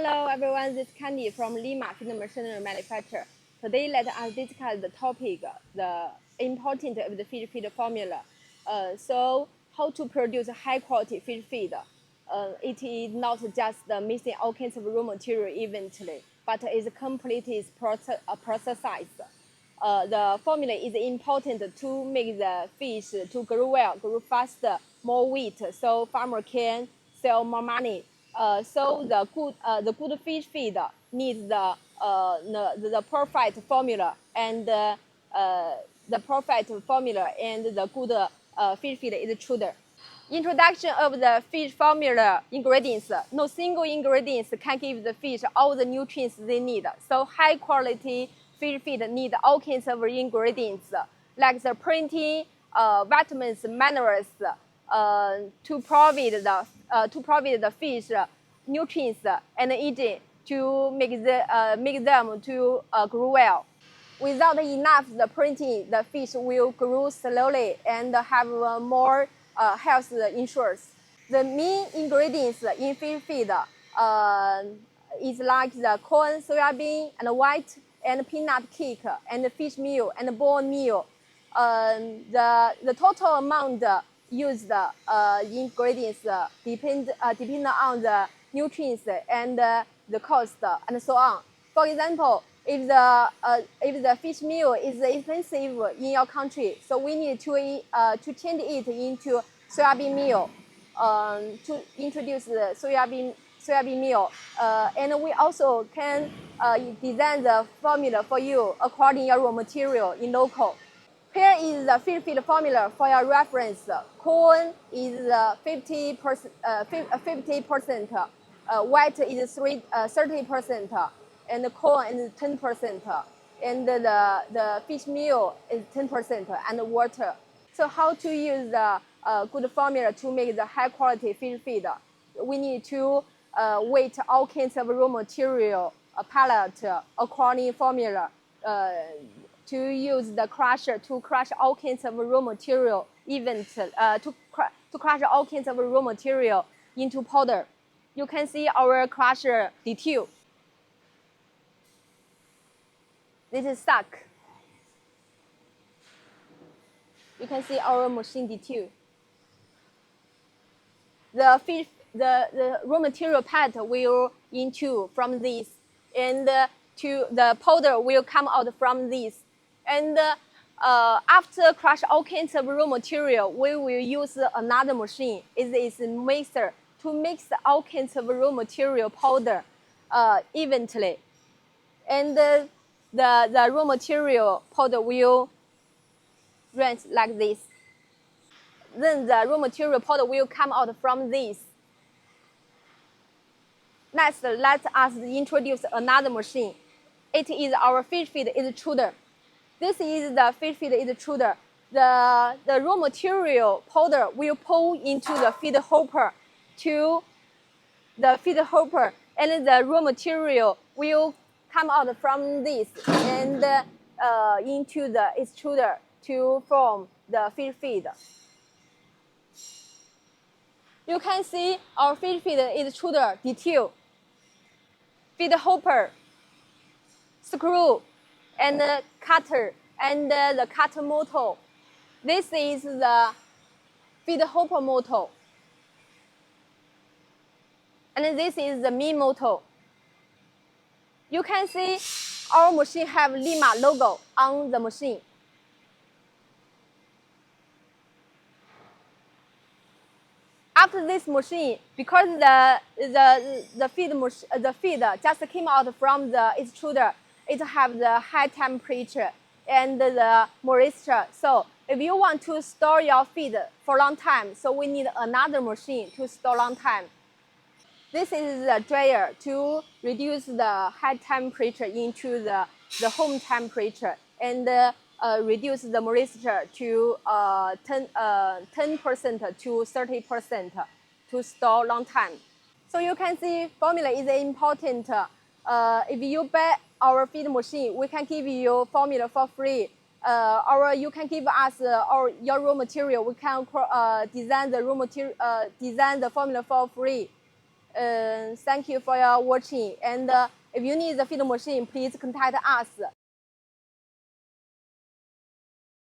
Hello everyone, this is Candy from LIMA Feed Machinery Manufacturer. Today let us discuss the topic, the importance of the fish feed formula. So how to produce high quality fish feed. It is not just mixing all kinds of raw material evenly, but it's a complete process. The formula is important to make the fish to grow well, grow faster, more weight, so farmer can sell more money. So the good fish feed needs the perfect formula and the perfect formula and the good fish feed is extruder. Introduction of the fish formula ingredients. No single ingredients can give the fish all the nutrients they need. So high quality fish feed need all kinds of ingredients like the protein, vitamins, minerals to provide the fish nutrients and energy to make them to grow well. Without enough the protein, the fish will grow slowly and have more health issues. The main ingredients in fish feed is like the corn, soybean, and white, and peanut cake, and fish meal, and bone meal. The total amount used ingredients depend on the nutrients and the cost and so on. For example, if the fish meal is expensive in your country, so we need to change it into soybean meal to introduce the soybean meal, and we also can design the formula for you according to your raw material in local. Here is the fish feed formula for your reference. Corn is 50%, white is 30%, and corn is 10%, and the fish meal is 10%, and water. So how to use the good formula to make the high quality fish feed? We need to weight all kinds of raw material pallet according formula. To use the crusher to crush all kinds of raw material, to crush all kinds of raw material into powder. You can see our crusher detail. This is stuck. You can see our machine detail. The raw material pallet will into from this, and the powder will come out from this. And after crush all kinds of raw material, we will use another machine. It is a mixer to mix all kinds of raw material powder evenly. And the raw material powder will rinse like this. Then the raw material powder will come out from this. Next, let us introduce another machine. It is our fish feed extruder. This is the fish feed extruder. The raw material powder will pull into the feed hopper and the raw material will come out from this and into the extruder to form the fish feed. You can see our fish feed extruder detail, feed hopper, screw, and the cutter, and the cutter motor. This is the feed hopper motor. And this is the main motor. You can see our machine have LIMA logo on the machine. After this machine, because the feed just came out from the extruder, it have the high temperature and the moisture. So if you want to store your feed for a long time, so we need another machine to store long time. This is the dryer to reduce the high temperature into the home temperature and reduce the moisture to 10% to 30% to store long time. So you can see formula is important. If you buy our feed machine, we can give you formula for free. You can give us your raw material. We can design the formula for free. Thank you for your watching. And if you need the feed machine, please contact us.